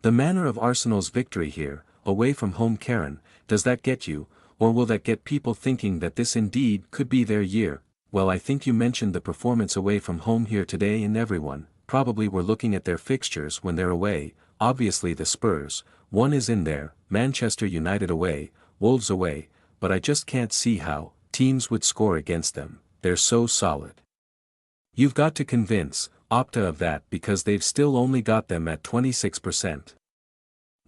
The manner of Arsenal's victory here, away from home Karen, does that get you, or will that get people thinking that this indeed could be their year? Well, I think you mentioned the performance away from home here today, and everyone, probably were looking at their fixtures when they're away. Obviously the Spurs, one is in there, Manchester United away, Wolves away, but I just can't see how teams would score against them, they're so solid. You've got to convince Opta of that because they've still only got them at 26%.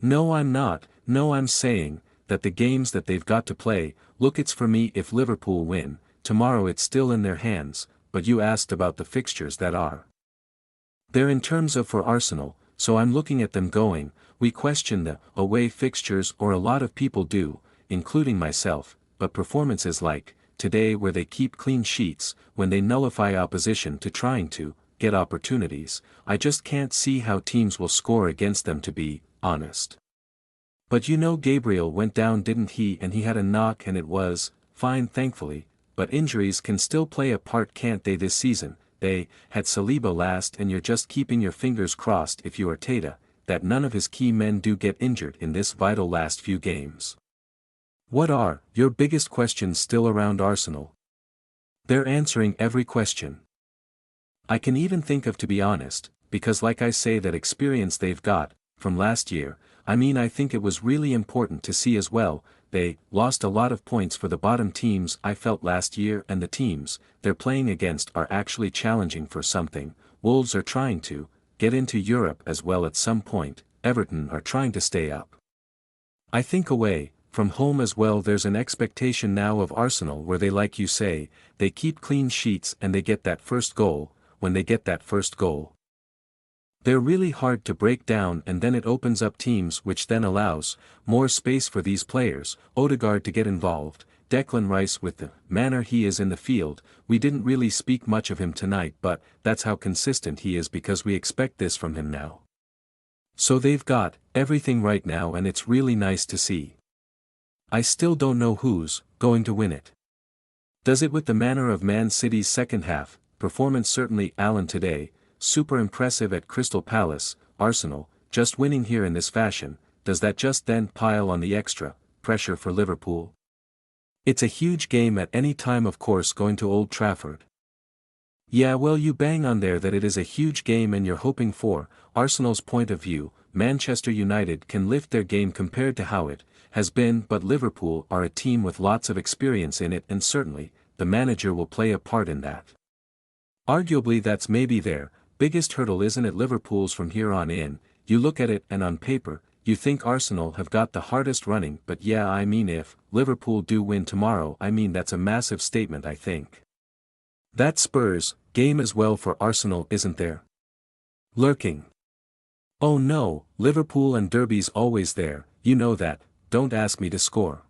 No, I'm not. No, I'm saying that the games that they've got to play, look, it's for me if Liverpool win, tomorrow it's still in their hands, but you asked about the fixtures that are there in terms of for Arsenal, so I'm looking at them going, we question the away fixtures, or a lot of people do, including myself, but performances like today where they keep clean sheets, when they nullify opposition to trying to get opportunities, I just can't see how teams will score against them, to be honest. But you know, Gabriel went down, didn't he? And he had a knock and it was fine, thankfully, but injuries can still play a part, can't they? This season they had Saliba last, and you're just keeping your fingers crossed if you are Tata, that none of his key men do get injured in this vital last few games. What are your biggest questions still around Arsenal? They're answering every question I can even think of, to be honest, because like I say, that experience they've got from last year, I mean, I think it was really important to see as well. They lost a lot of points for the bottom teams, I felt, last year, and the teams they're playing against are actually challenging for something. Wolves are trying to get into Europe as well at some point, Everton are trying to stay up. I think away from home as well, there's an expectation now of Arsenal where they, like you say, they keep clean sheets and they get that first goal. When they get that first goal, they're really hard to break down, and then it opens up teams, which then allows more space for these players, Odegaard to get involved, Declan Rice with the manner he is in the field. We didn't really speak much of him tonight, but that's how consistent he is because we expect this from him now. So they've got everything right now, and it's really nice to see. I still don't know who's going to win it. Does it with the manner of Man City's second half performance? Certainly Alan today, super impressive at Crystal Palace. Arsenal, just winning here in this fashion, does that just then pile on the extra pressure for Liverpool? It's a huge game at any time, of course, going to Old Trafford. Yeah, well, you bang on there that it is a huge game, and you're hoping for Arsenal's point of view. Manchester United can lift their game compared to how it has been, but Liverpool are a team with lots of experience in it, and certainly the manager will play a part in that. Arguably that's maybe their biggest hurdle, isn't it? Liverpool's from here on in, you look at it and on paper, you think Arsenal have got the hardest running, but yeah, I mean, if Liverpool do win tomorrow, I mean, that's a massive statement, I think. That Spurs game as well for Arsenal, isn't there? Lurking. Oh no, Liverpool and Derby's always there, you know that, don't ask me to score.